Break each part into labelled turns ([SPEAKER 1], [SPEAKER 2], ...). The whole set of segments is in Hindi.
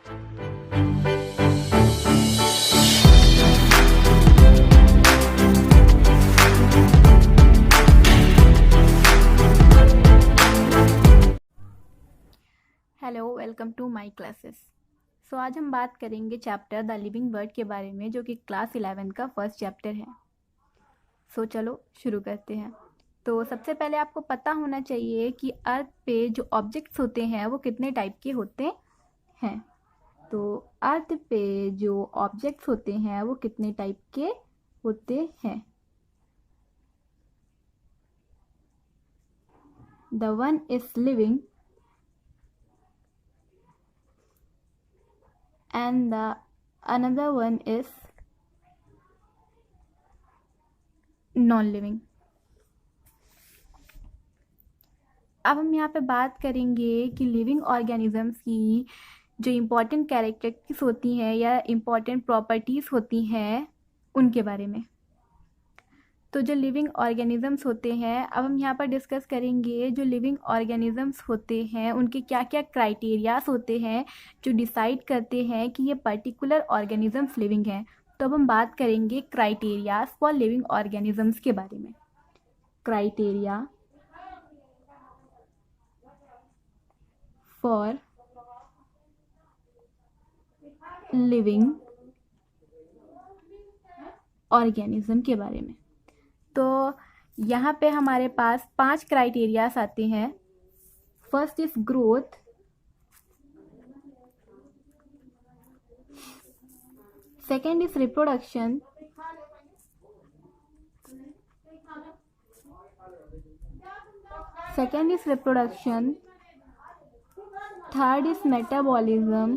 [SPEAKER 1] Hello, welcome to my classes. So आज हम बात करेंगे चैप्टर द लिविंग वर्ड के बारे में, जो कि क्लास 11 का फर्स्ट चैप्टर है। सो चलो शुरू करते हैं। तो सबसे पहले आपको पता होना चाहिए कि अर्थ पे जो ऑब्जेक्ट्स होते हैं वो कितने टाइप के होते हैं। तो अर्थ पे जो ऑब्जेक्ट्स होते हैं वो कितने टाइप के होते हैं। The one is living and the another one is non-living। अब हम यहाँ पे बात करेंगे कि लिविंग ऑर्गेनिजम्स की जो इम्पोर्टेंट कैरेक्टरिस्टिक्स होती हैं या इम्पोर्टेंट प्रॉपर्टीज़ होती हैं उनके बारे में। तो जो लिविंग ऑर्गेनिजम्स होते हैं, अब हम यहाँ पर डिस्कस करेंगे जो लिविंग ऑर्गेनिजम्स होते हैं उनके क्या क्या क्राइटेरियाज होते हैं जो डिसाइड करते हैं कि ये पर्टिकुलर ऑर्गेनिजम्स लिविंग हैं। तो अब हम बात करेंगे क्राइटेरियाज फॉर लिविंग ऑर्गेनिजम्स के बारे में। क्राइटेरिया फॉर लिविंग ऑर्गेनिज्म के बारे में। तो यहाँ पे हमारे पास 5 क्राइटेरियाज आते हैं। First is growth, second is reproduction, third is metabolism,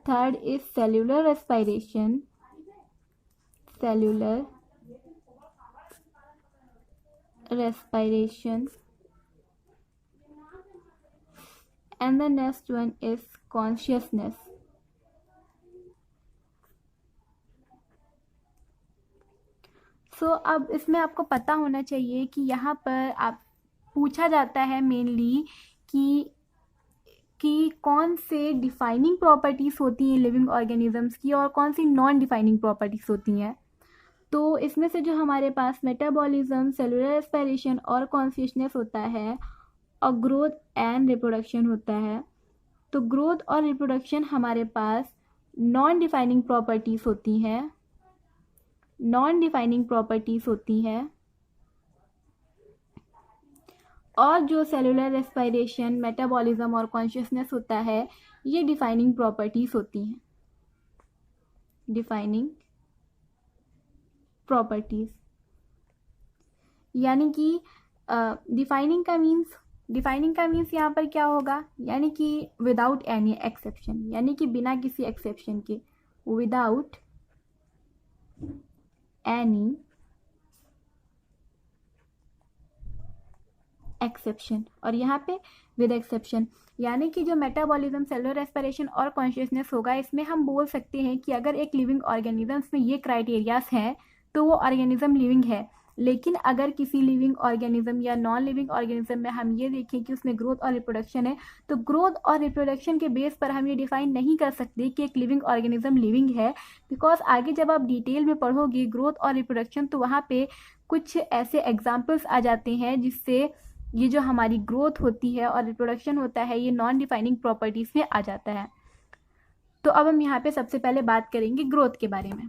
[SPEAKER 1] third is cellular respiration, and the next one is consciousness। अब इसमें आपको पता होना चाहिए कि यहाँ पर आप पूछा जाता है मेनली कि कौन से डिफाइनिंग प्रॉपर्टीज़ होती हैं लिविंग ऑर्गेनिजम्स की और कौन सी नॉन डिफाइनिंग प्रॉपर्टीज़ होती हैं। तो इसमें से जो हमारे पास मेटाबॉलिज्म, सेलुलर रेस्पिरेशन और कॉन्शियसनेस होता है और ग्रोथ एंड रिप्रोडक्शन होता है। तो ग्रोथ और रिप्रोडक्शन हमारे पास नॉन डिफाइनिंग प्रॉपर्टीज़ होती हैं, और जो सेलुलर रेस्पिरेशन, मेटाबॉलिज्म और कॉन्शियसनेस होता है ये डिफाइनिंग प्रॉपर्टीज़ होती हैं। डिफाइनिंग प्रॉपर्टीज़ यानी कि डिफाइनिंग का मीन्स यहाँ पर क्या होगा, यानी कि विदाउट एनी एक्सेप्शन, यानी कि बिना किसी एक्सेप्शन के, विदाउट एनी एक्सेप्शन, और यहाँ पे विद एक्सेप्शन, यानी कि जो मेटाबॉलिज्म, सेलुलर रेस्पिरेशन और कॉन्शियसनेस होगा, इसमें हम बोल सकते हैं कि अगर एक लिविंग ऑर्गेनिजम्स में ये क्राइटेरियाज हैं तो वो ऑर्गेनिज्म लिविंग है। लेकिन अगर किसी लिविंग ऑर्गेनिज्म या नॉन लिविंग ऑर्गेनिज्म में हम ये देखें कि उसमें ग्रोथ और रिप्रोडक्शन है, तो ग्रोथ और रिप्रोडक्शन के बेस पर हम ये डिफाइन नहीं कर सकते कि एक लिविंग ऑर्गेनिज्म लिविंग है, बिकॉज आगे जब आप डिटेल में पढ़ोगे ग्रोथ और रिप्रोडक्शन तो वहाँ पे कुछ ऐसे एग्जाम्पल्स आ जाते हैं जिससे ये जो हमारी ग्रोथ होती है और रिप्रोडक्शन होता है ये नॉन डिफाइनिंग प्रॉपर्टीज़ में आ जाता है। तो अब हम यहाँ पे सबसे पहले बात करेंगे ग्रोथ के बारे में।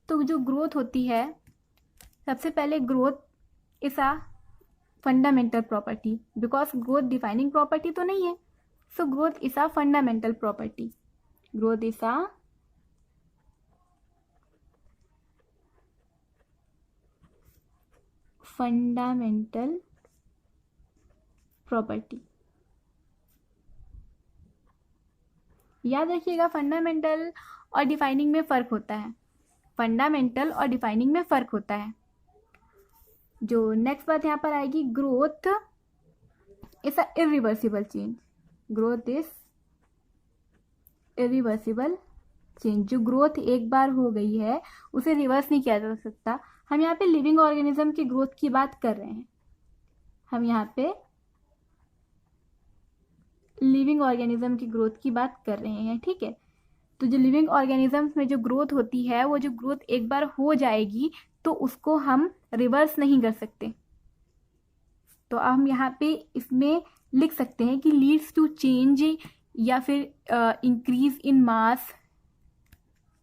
[SPEAKER 1] तो जो ग्रोथ होती है, सबसे पहले growth is a fundamental property, because growth defining property तो नहीं है। So growth is a fundamental property. Growth is a fundamental property. याद रखिएगा फंडामेंटल और डिफाइनिंग में फ़र्क होता है। फंडामेंटल और डिफाइनिंग में फ़र्क होता है। जो नेक्स्ट बात यहाँ पर आएगी, growth is a irreversible change. Growth is irreversible change, जो ग्रोथ एक बार हो गई है उसे रिवर्स नहीं किया जा सकता। हम यहाँ पे लिविंग ऑर्गेनिज्म की ग्रोथ की बात कर रहे हैं, हम यहाँ पे लिविंग ऑर्गेनिज्म की ग्रोथ की बात कर रहे हैं, ठीक है। तो जो लिविंग ऑर्गेनिजम्स में जो ग्रोथ होती है, वो जो ग्रोथ एक बार हो जाएगी तो उसको हम रिवर्स नहीं कर सकते। तो हम यहाँ पे इसमें लिख सकते हैं कि लीड्स टू चेंज या फिर इंक्रीज इन मास,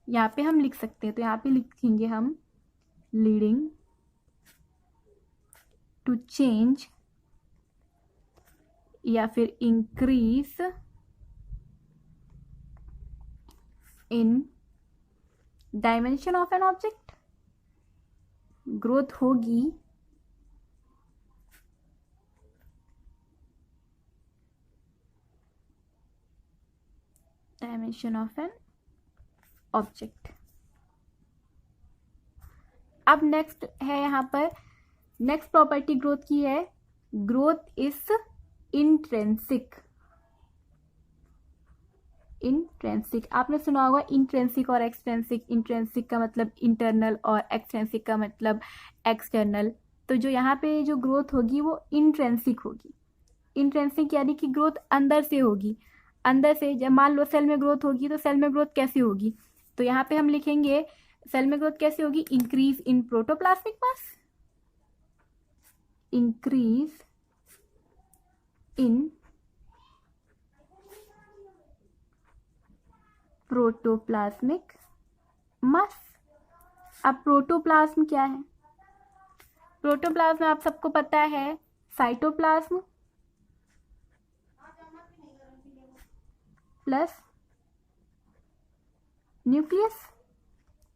[SPEAKER 1] यहाँ पे हम लिख सकते हैं। तो यहाँ पे लिखेंगे हम लीडिंग टू चेंज या फिर increase in dimension of an object. Growth होगी डायमेंशन ऑफ एन ऑब्जेक्ट। अब नेक्स्ट है यहाँ पर, नेक्स्ट प्रॉपर्टी ग्रोथ की है, ग्रोथ इज इंट्रेंसिक। इंट्रेंसिक आपने सुना होगा, इंट्रेंसिक और एक्सट्रेंसिक। इंट्रेंसिक का मतलब इंटरनल और एक्सट्रेंसिक का मतलब एक्सटर्नल। तो जो यहाँ पे जो ग्रोथ होगी वो इंट्रेंसिक होगी। इंट्रेंसिक यानी कि ग्रोथ अंदर से होगी। अंदर से, जब मान लो सेल में ग्रोथ होगी तो सेल में ग्रोथ कैसे होगी, तो यहाँ पे हम लिखेंगे सेल में ग्रोथ कैसे होगी, increase in protoplasmic mass, increase in protoplasmic mass. अब प्रोटोप्लाज्म क्या है, प्रोटोप्लाज्म आप सबको पता है साइटोप्लाज्म प्लस न्यूक्लियस।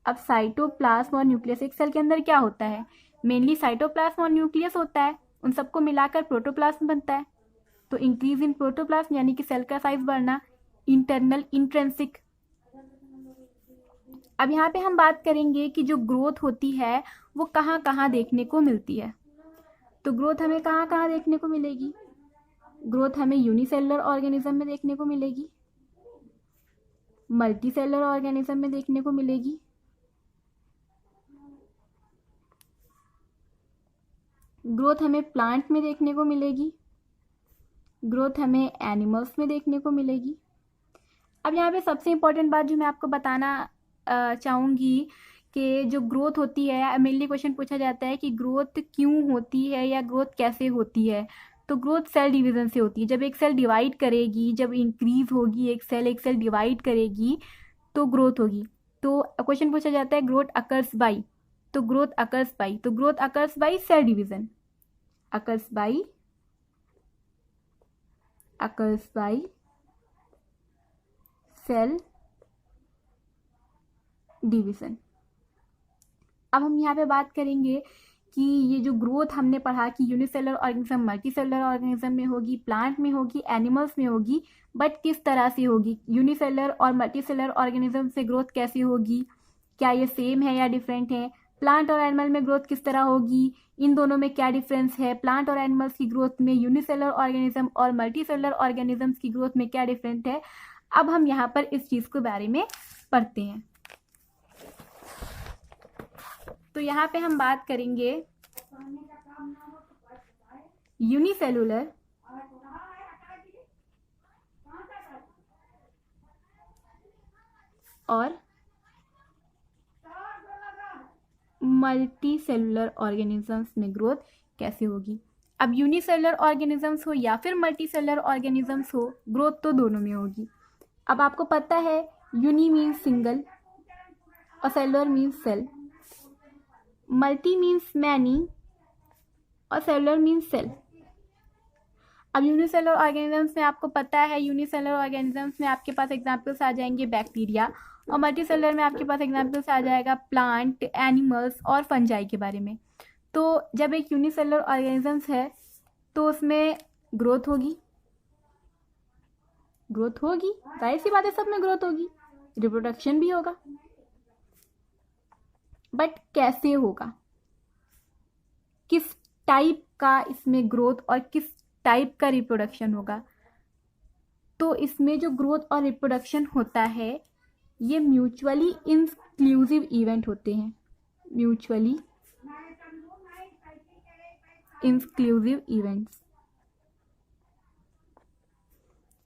[SPEAKER 1] अब साइटोप्लाज्म और न्यूक्लियस, एक सेल के अंदर क्या होता है, मेनली साइटोप्लाज्म और न्यूक्लियस होता है, उन सबको मिलाकर प्रोटोप्लाज्म बनता है। तो इंक्रीज इन प्रोटोप्लाज्म यानी कि सेल का साइज बढ़ना, इंटरनल इंट्रेंसिक। अब यहाँ पे हम बात करेंगे कि जो ग्रोथ होती है वो कहाँ कहाँ देखने को मिलती है। तो ग्रोथ हमें कहाँ कहाँ देखने को मिलेगी, ग्रोथ हमें यूनिसेलुलर ऑर्गेनिज्म में देखने को मिलेगी, मल्टीसेलुलर ऑर्गेनिज्म में देखने को मिलेगी, ग्रोथ हमें प्लांट में देखने को मिलेगी, ग्रोथ हमें एनिमल्स में देखने को मिलेगी। अब यहाँ पे सबसे इम्पोर्टेंट बात जो मैं आपको बताना चाहूँगी कि जो ग्रोथ होती है, मेनली क्वेश्चन पूछा जाता है कि ग्रोथ क्यों होती है या ग्रोथ कैसे होती है। तो ग्रोथ सेल डिवीजन से होती है। जब एक सेल डिवाइड करेगी, जब इंक्रीज होगी एक सेल डिवाइड करेगी तो ग्रोथ होगी। तो क्वेश्चन पूछा जाता है ग्रोथ अकर्स बाई, तो ग्रोथ अकर्स बाई, तो growth occurs by cell division, occurs by cell division. अब हम यहाँ पे बात करेंगे कि ये जो ग्रोथ हमने पढ़ा कि यूनिसेलुलर ऑर्गेनिज्म मल्टीसेलुलर ऑर्गेनिज्म में होगी, प्लांट में होगी, एनिमल्स में होगी, बट किस तरह से होगी, यूनिसेलुलर और मल्टीसेलुलर ऑर्गेनिज्म से ग्रोथ कैसे होगी, क्या ये सेम है या डिफरेंट है, प्लांट और एनिमल में ग्रोथ किस तरह होगी, इन दोनों में क्या डिफरेंस है, प्लांट और एनिमल्स की ग्रोथ में यूनिसेलुलर ऑर्गेनिज्म और मल्टीसेलुलर ऑर्गेनिजम्स की ग्रोथ में क्या डिफरेंट है। अब हम यहाँ पर इस चीज़ के बारे में पढ़ते हैं। तो यहाँ पे हम बात करेंगे यूनिसेलुलर और मल्टीसेलुलर ऑर्गेनिजम्स में ग्रोथ कैसे होगी। अब यूनिसेलुलर ऑर्गेनिजम्स हो या फिर मल्टीसेलुलर ऑर्गेनिजम्स हो, ग्रोथ तो दोनों में होगी। अब आपको पता है यूनि मीन्स सिंगल और cellular means cell, multi means many और सेलुलर मीन्स सेल। अब यूनिसेलुलर ऑर्गेनिजम्स में आपको पता है, यूनिसेलुलर ऑर्गेनिजम्स में आपके पास एग्जांपल्स आ जाएंगे बैक्टीरिया, और मल्टीसेलुलर में आपके पास एग्जांपल्स आ जाएगा प्लांट, एनिमल्स और फंजाई के बारे में। तो जब एक यूनिसेलुलर ऑर्गेनिजम्स है तो उसमें ग्रोथ होगी, जाहिर सी बात है सब में ग्रोथ होगी, रिप्रोडक्शन भी होगा, बट कैसे होगा, किस टाइप का इसमें ग्रोथ और किस टाइप का रिप्रोडक्शन होगा। तो इसमें जो ग्रोथ और रिप्रोडक्शन होता है ये म्यूचुअली इंक्लूसिव इवेंट होते हैं, म्यूचुअली इंक्लूसिव इवेंट्स।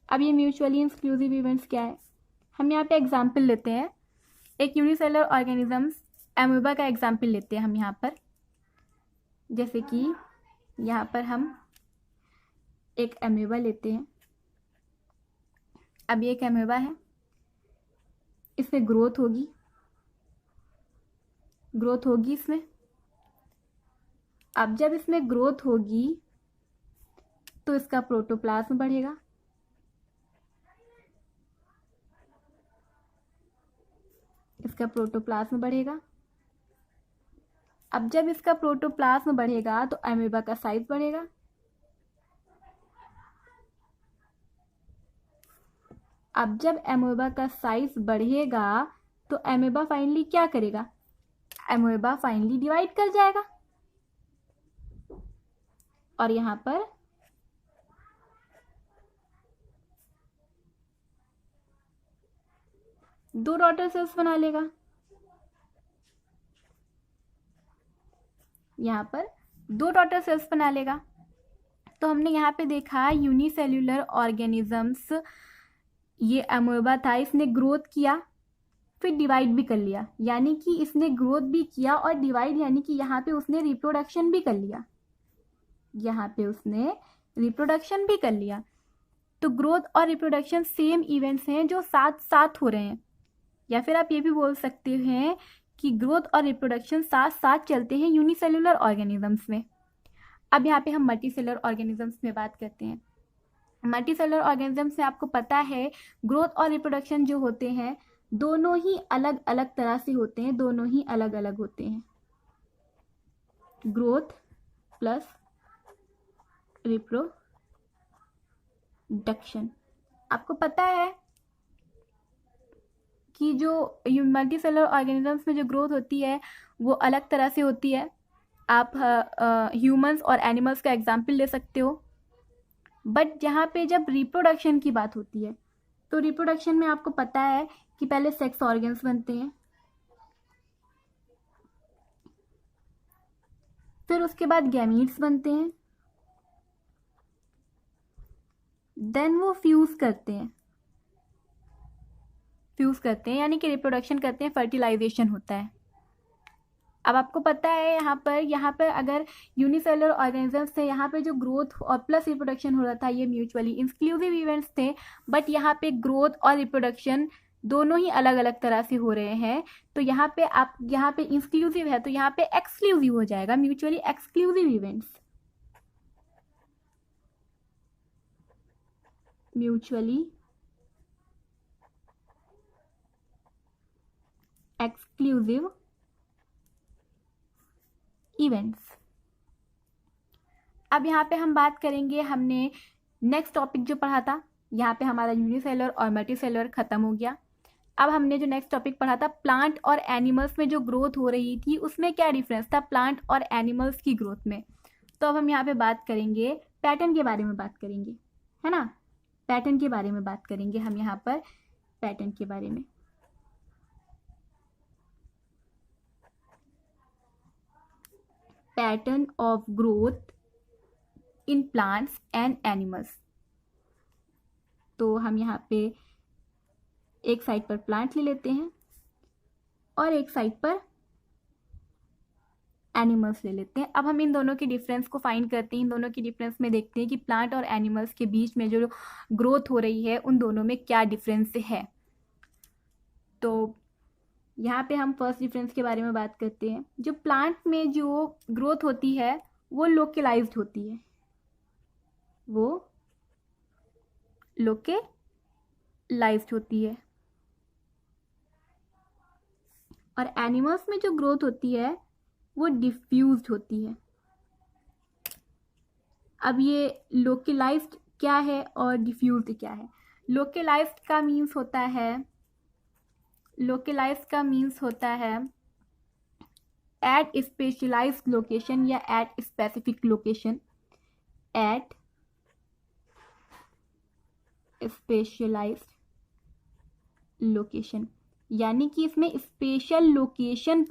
[SPEAKER 1] अब ये म्यूचुअली इंक्लूसिव इवेंट्स क्या है, हम यहाँ पे एग्जाम्पल लेते हैं। एक यूनिसेलुलर ऑर्गेनिजम्स एमोबा का एग्जाम्पल लेते हैं हम यहाँ पर। जैसे कि यहाँ पर हम एक एमोबा लेते हैं। अब ये एक एमोबा है, इसमें ग्रोथ होगी इसमें। अब जब इसमें ग्रोथ होगी तो इसका प्रोटोप्लाज्म बढ़ेगा, इसका प्रोटोप्लाज्म बढ़ेगा। अब जब इसका प्रोटोप्लाज्म बढ़ेगा तो एमोबा का साइज बढ़ेगा। अब जब एमोबा का साइज बढ़ेगा तो एमोबा फाइनली क्या करेगा, एमोबा फाइनली डिवाइड कर जाएगा और यहां पर दो डॉटर सेल्स बना लेगा। यहाँ पर दो डॉटर सेल्स बना लेगा। तो हमने यहाँ पे देखा यूनिसेल्यूलर ऑर्गेनिजम्स, ये एमोबा था, इसने ग्रोथ किया फिर डिवाइड भी कर लिया, यानी कि इसने ग्रोथ भी किया और डिवाइड, यानी कि यहाँ पे उसने रिप्रोडक्शन भी कर लिया, यहाँ पे उसने रिप्रोडक्शन भी कर लिया। तो ग्रोथ और रिप्रोडक्शन सेम इवेंट्स हैं जो साथ साथ हो रहे हैं, या फिर आप ये भी बोल सकते हैं कि ग्रोथ और रिप्रोडक्शन साथ साथ चलते हैं यूनिसेल्युलर ऑर्गेनिजम्स में। अब यहाँ पे हम मल्टीसेलुलर ऑर्गेनिजम्स में बात करते हैं। मल्टीसेलुलर ऑर्गेनिजम्स में आपको पता है ग्रोथ और रिप्रोडक्शन जो होते हैं दोनों ही अलग अलग तरह से होते हैं, दोनों ही अलग अलग होते हैं। Growth plus reproduction. आपको पता है कि जो मल्टीसेलुलर ऑर्गेनिजम्स में जो ग्रोथ होती है वो अलग तरह से होती है। आप ह्यूमंस और एनिमल्स का एग्जाम्पल ले सकते हो। बट जहाँ पे जब रिप्रोडक्शन की बात होती है तो रिप्रोडक्शन में आपको पता है कि पहले सेक्स ऑर्गन्स बनते हैं, फिर उसके बाद गैमीट्स बनते हैं, देन वो फ्यूज करते हैं यानी कि रिप्रोडक्शन करते हैं, फर्टिलाइजेशन होता है। अब आपको पता है यहाँ पर अगर यूनिसेलुलर ऑर्गेनिजम्स थे, यहाँ पे जो ग्रोथ और प्लस रिप्रोडक्शन हो रहा था ये म्यूचुअली इंक्लूसिव इवेंट्स थे। बट यहाँ पे ग्रोथ और रिप्रोडक्शन दोनों ही अलग अलग तरह से हो रहे हैं। तो यहाँ पे इंक्लूसिव है तो यहाँ पे एक्सक्लूसिव हो जाएगा, mutually exclusive events, mutually exclusive events. अब यहाँ पे हम बात करेंगे, हमने नेक्स्ट टॉपिक जो पढ़ा था, यहाँ पे हमारा यूनिसेलुलर और मल्टीसेलुलर खत्म हो गया। अब हमने जो नेक्स्ट टॉपिक पढ़ा था प्लांट और एनिमल्स में जो ग्रोथ हो रही थी उसमें क्या डिफरेंस था प्लांट और एनिमल्स की ग्रोथ में। तो अब हम यहाँ पे बात करेंगे पैटर्न के बारे में बात करेंगे, है ना, पैटर्न के बारे में बात करेंगे हम यहाँ पर, पैटर्न के बारे में। Pattern of growth in plants and animals. तो हम यहाँ पे एक साइड पर प्लांट ले लेते हैं और एक साइड पर एनिमल्स ले लेते हैं। अब हम इन दोनों के डिफरेंस को फाइंड करते हैं, इन दोनों के डिफरेंस में देखते हैं कि प्लांट और एनिमल्स के बीच में जो ग्रोथ हो रही है उन दोनों में क्या डिफरेंस है। तो यहाँ पे हम फर्स्ट डिफरेंस के बारे में बात करते हैं। जो प्लांट में जो ग्रोथ होती है वो लोकलाइज्ड होती है, वो लोकलाइज्ड होती है, और एनिमल्स में जो ग्रोथ होती है वो डिफ्यूज्ड होती है। अब ये लोकलाइज्ड क्या है और डिफ्यूज्ड क्या है। लोकलाइज्ड का मीन्स होता है एट स्पेशलाइज्ड लोकेशन या at specific location, at specialised location, यानी कि इसमें स्पेशल लोकेशन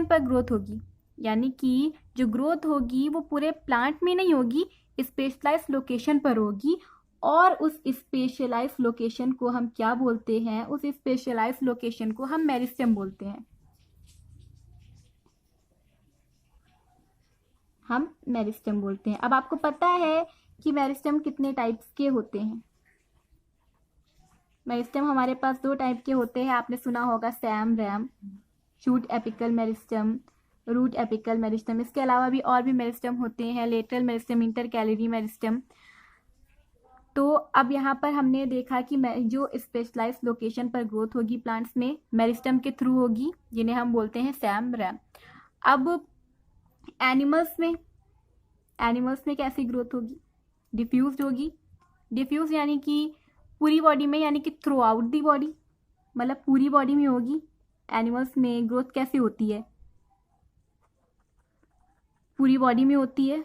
[SPEAKER 1] पर ग्रोथ होगी, यानी कि जो ग्रोथ होगी वो पूरे प्लांट में नहीं होगी, स्पेशलाइज लोकेशन पर होगी। और उस स्पेशलाइज लोकेशन को हम क्या बोलते हैं? उस स्पेशलाइज लोकेशन को हम मेरिस्टेम बोलते हैं। हम मेरिस्टेम बोलते हैं। अब आपको पता है कि मेरिस्टेम कितने टाइप्स के होते हैं? मेरिस्टेम हमारे पास 2 टाइप के होते हैं, आपने सुना होगा SAM RAM, shoot apical meristem, root apical meristem. इसके अलावा भी और भी मेरिस्टेम होते हैं, लेटरल मेरिस्टेम, इंटरकैलरी मेरिस्टेम। तो अब यहाँ पर हमने देखा कि जो स्पेशलाइज्ड लोकेशन पर ग्रोथ होगी प्लांट्स में मेरिस्टेम के थ्रू होगी, जिन्हें हम बोलते हैं सैम रैम। अब एनिमल्स में कैसी ग्रोथ होगी? डिफ्यूज्ड होगी। डिफ्यूज यानी कि पूरी बॉडी में, यानी कि थ्रू आउट दी बॉडी, मतलब पूरी बॉडी में होगी। एनिमल्स में ग्रोथ कैसे होती है? पूरी बॉडी में होती है,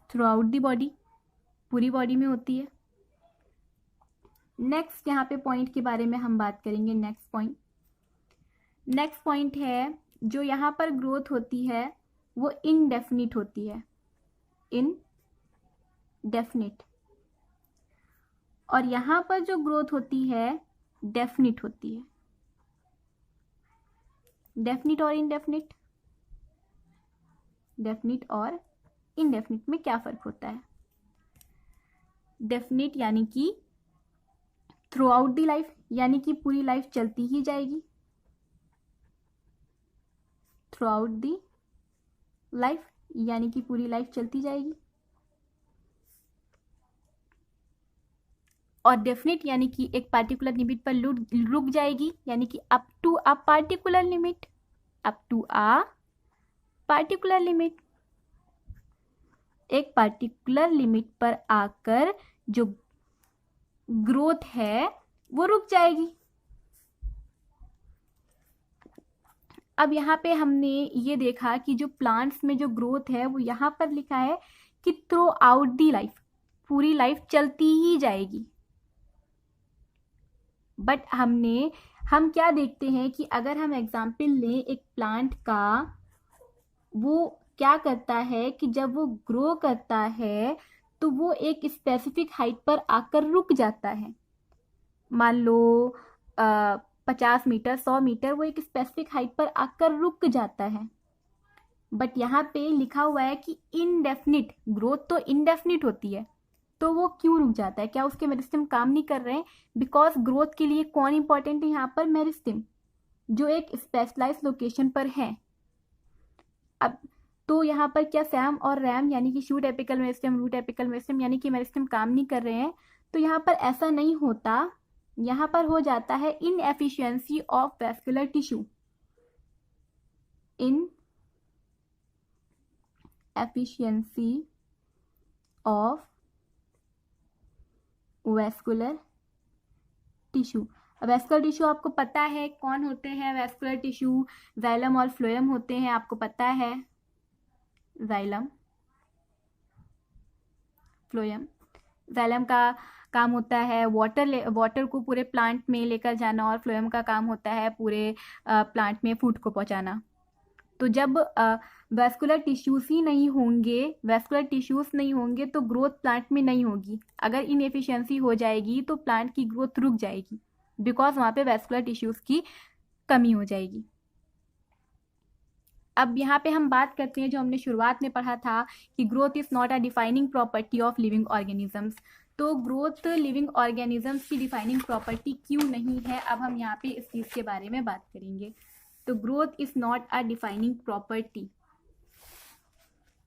[SPEAKER 1] थ्रू आउट दी बॉडी, पूरी बॉडी में होती है। नेक्स्ट यहाँ पे पॉइंट के बारे में हम बात करेंगे। नेक्स्ट पॉइंट है, जो यहाँ पर ग्रोथ होती है वो इनडेफिनिट होती है, इनडेफिनिट। और यहाँ पर जो ग्रोथ होती है डेफिनिट होती है। डेफिनिट और इनडेफिनिट, डेफिनिट और इनडेफिनिट में क्या फर्क होता है? डेफिनिट यानी कि थ्रू आउट दी लाइफ, यानी कि पूरी लाइफ चलती ही जाएगी, थ्रू आउट दी लाइफ यानी कि पूरी लाइफ चलती जाएगी। और डेफिनिट यानी कि एक पार्टिकुलर लिमिट पर रुक जाएगी, यानी कि up to a particular limit, up to a particular limit. एक पार्टिकुलर लिमिट पर आकर जो ग्रोथ है वो रुक जाएगी। अब यहाँ पे हमने ये देखा कि जो प्लांट्स में जो ग्रोथ है वो यहाँ पर लिखा है कि थ्रू आउट दी लाइफ, पूरी लाइफ चलती ही जाएगी। बट हम क्या देखते हैं कि अगर हम एग्जाम्पल लें एक प्लांट का, वो क्या करता है कि जब वो ग्रो करता है तो वो एक स्पेसिफिक हाइट पर आकर रुक जाता है। मान लो 50 मीटर, 100 मीटर, वो एक स्पेसिफिक हाइट पर आकर रुक जाता है। बट यहाँ पे लिखा हुआ है कि इनडेफिनिट, ग्रोथ तो इनडेफिनिट होती है, तो वो क्यों रुक जाता है? क्या उसके मेरिस्टेम काम नहीं कर रहे हैं? बिकॉज ग्रोथ के लिए कौन इंपॉर्टेंट है यहाँ पर? मेरिस्टेम, जो एक स्पेशलाइज लोकेशन पर है। अब तो यहाँ पर क्या सैम और रैम यानी कि shoot apical meristem, root apical meristem यानी कि मेरिस्टेम काम नहीं कर रहे हैं? तो यहाँ पर ऐसा नहीं होता, यहाँ पर हो जाता है inefficiency of vascular tissue, inefficiency of vascular tissue. Vascular tissue आपको पता है कौन होते हैं? वैस्कुलर टिश्यू जाइलम और फ्लोएम होते हैं, आपको पता है। Xylem, phloem. जाइलम का काम होता है वाटर को पूरे प्लांट में लेकर जाना, और फ्लोएम का काम होता है पूरे प्लांट में फूड को पहुंचाना। तो जब वैस्कुलर टिश्यूज नहीं होंगे तो ग्रोथ प्लांट में नहीं होगी। अगर इनएफिशिएंसी हो जाएगी तो प्लांट की ग्रोथ रुक जाएगी, बिकॉज वहाँ पे वैस्कुलर टिश्यूज की कमी हो जाएगी। अब यहाँ पे हम बात करते हैं, जो हमने शुरुआत में पढ़ा था कि growth is not a defining property of living organisms. तो ग्रोथ लिविंग ऑर्गेनिजम्स की डिफाइनिंग प्रॉपर्टी क्यों नहीं है? अब हम यहाँ पे इस चीज़ के बारे में बात करेंगे। तो growth is not a defining property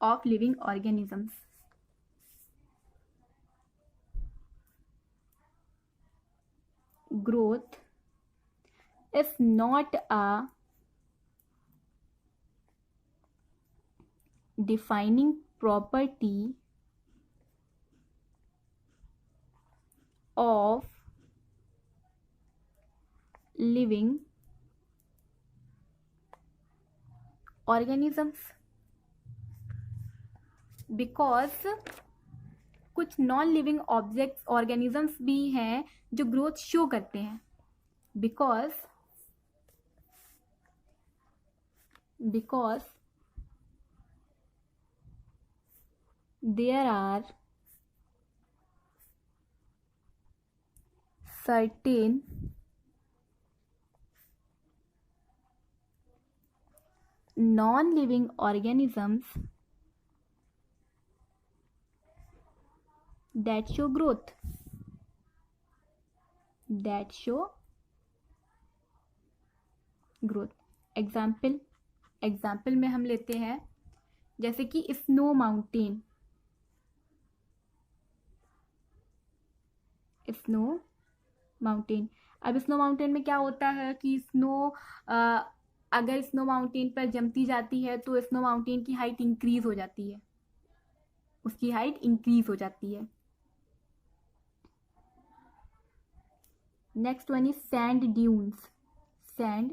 [SPEAKER 1] of living organisms. Growth is not a defining property of living organisms, because कुछ नॉन लिविंग ऑब्जेक्ट्स ऑर्गेनिजम्स भी हैं जो ग्रोथ शो करते हैं, because there are certain non-living organisms that show growth. Example में हम लेते हैं जैसे कि स्नो माउंटेन। अब स्नो माउंटेन में क्या होता है कि अगर स्नो माउंटेन पर जमती जाती है तो स्नो माउंटेन की हाइट इंक्रीज हो जाती है, उसकी हाइट इंक्रीज हो जाती है। Next one is sand dunes. Sand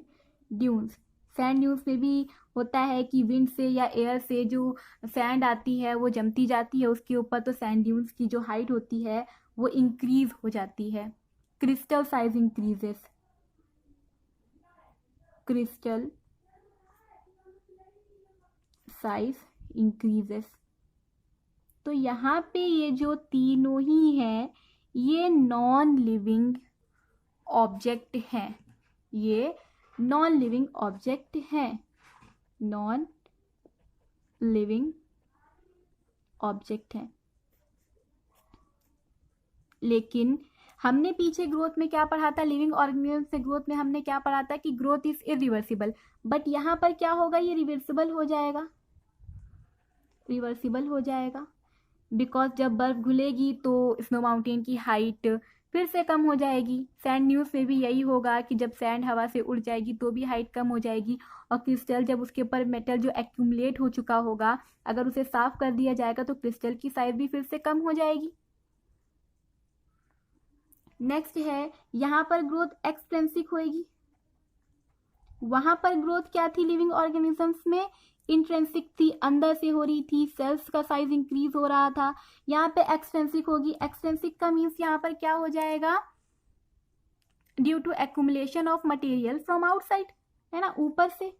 [SPEAKER 1] dunes में भी होता है कि विंड से या एयर से जो सैंड आती है वो जमती जाती है उसके ऊपर, तो सैंड ड्यून्स की जो हाइट होती है वो इंक्रीज हो जाती है। Crystal size increases. तो यहाँ पे ये जो तीनों ही हैं ये नॉन लिविंग ऑब्जेक्ट हैं, लेकिन हमने पीछे ग्रोथ में क्या पढ़ा था, लिविंग ऑर्गेनिज्म से ग्रोथ में हमने क्या पढ़ा था कि ग्रोथ इज इरिवर्सिबल, बट यहाँ पर क्या होगा, ये रिवर्सिबल हो जाएगा बिकॉज जब बर्फ घुलेगी तो स्नो माउंटेन की हाइट फिर से कम हो जाएगी। सैंड ड्यून्स में भी यही होगा कि जब सैंड हवा से उड़ जाएगी तो भी हाइट कम हो जाएगी, और क्रिस्टल जब उसके ऊपर मेटल जो एक्यूमुलेट हो चुका होगा अगर उसे साफ कर दिया जाएगा तो क्रिस्टल की साइज भी फिर से कम हो जाएगी। नेक्स्ट है यहाँ पर ग्रोथ एक्सट्रिंसिक होएगी, वहां पर ग्रोथ क्या थी लिविंग ऑर्गेनिजम्स में, इंट्रिंसिक थी, अंदर से हो रही थी, सेल्स का साइज इंक्रीज हो रहा था। यहाँ पे एक्सट्रिंसिक होगी। एक्सट्रिंसिक का मीन्स यहाँ पर क्या हो जाएगा, due to accumulation of material from outside, है ना, ऊपर से,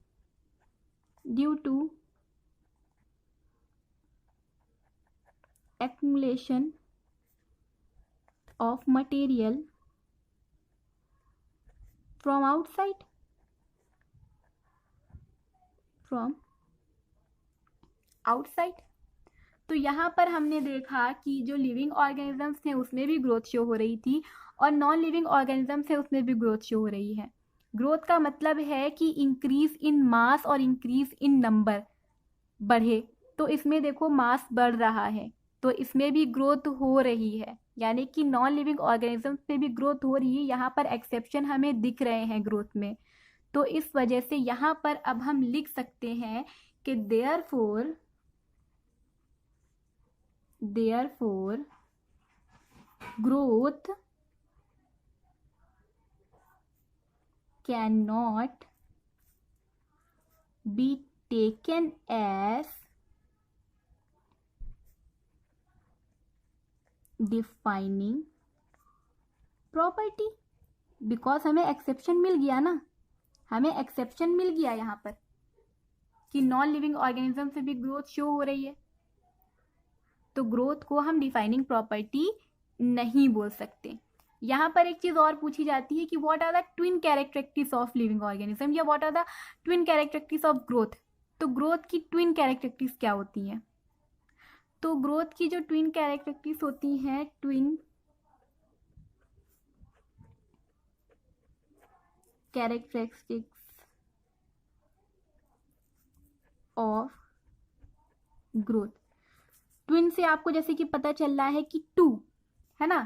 [SPEAKER 1] due to accumulation of material from outside, तो यहाँ पर हमने देखा कि जो लिविंग ऑर्गेनिजम्स थे उसमें भी ग्रोथ शो हो रही थी और नॉन लिविंग ऑर्गेनिजम्स थे उसमें भी ग्रोथ शो हो रही है। ग्रोथ का मतलब है कि इंक्रीज इन मास और इंक्रीज इन नंबर बढ़े, तो इसमें देखो मास बढ़ रहा है तो इसमें भी ग्रोथ हो रही है, यानी कि नॉन लिविंग ऑर्गेनिजम्स पे भी ग्रोथ हो रही है। यहाँ पर एक्सेप्शन हमें दिख रहे हैं ग्रोथ में, तो इस वजह से यहाँ पर अब हम लिख सकते हैं कि therefore growth cannot be taken as defining property, because हमें एक्सेप्शन मिल गया ना, यहाँ पर कि नॉन लिविंग ऑर्गेनिज्म से भी ग्रोथ शो हो रही है, तो ग्रोथ को हम डिफाइनिंग प्रॉपर्टी नहीं बोल सकते। यहाँ पर एक चीज और पूछी जाती है कि what are the twin characteristics of living organism, या what are the twin characteristics of growth. तो ग्रोथ की ट्विन कैरेक्टरिस्टिक्स क्या होती हैं, तो ग्रोथ की जो ट्विन कैरेक्टरिस्टिक्स होती हैं, twin characteristics of growth, twin से आपको जैसे कि पता चल रहा है कि 2 है ना,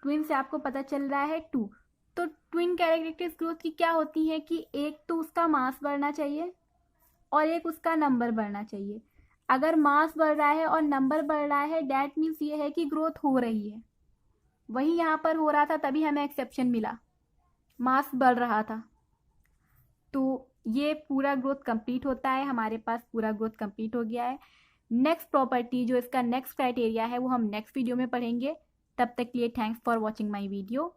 [SPEAKER 1] ट्विन से आपको पता चल रहा है 2, तो ट्विन कैरेक्टरिस्टिक्स ग्रोथ की क्या होती है कि एक तो उसका मास बढ़ना चाहिए और एक उसका नंबर बढ़ना चाहिए। अगर मास बढ़ रहा है और नंबर बढ़ रहा है दैट मीन्स ये है कि ग्रोथ हो रही है। वही यहाँ पर हो रहा था तभी हमें एक्सेप्शन मिला, मास बढ़ रहा था, तो ये पूरा ग्रोथ कंप्लीट होता है, हमारे पास पूरा ग्रोथ कंप्लीट हो गया है। नेक्स्ट प्रॉपर्टी जो इसका नेक्स्ट क्राइटेरिया है वो हम नेक्स्ट वीडियो में पढ़ेंगे। तब तक के लिए thanks for watching my video.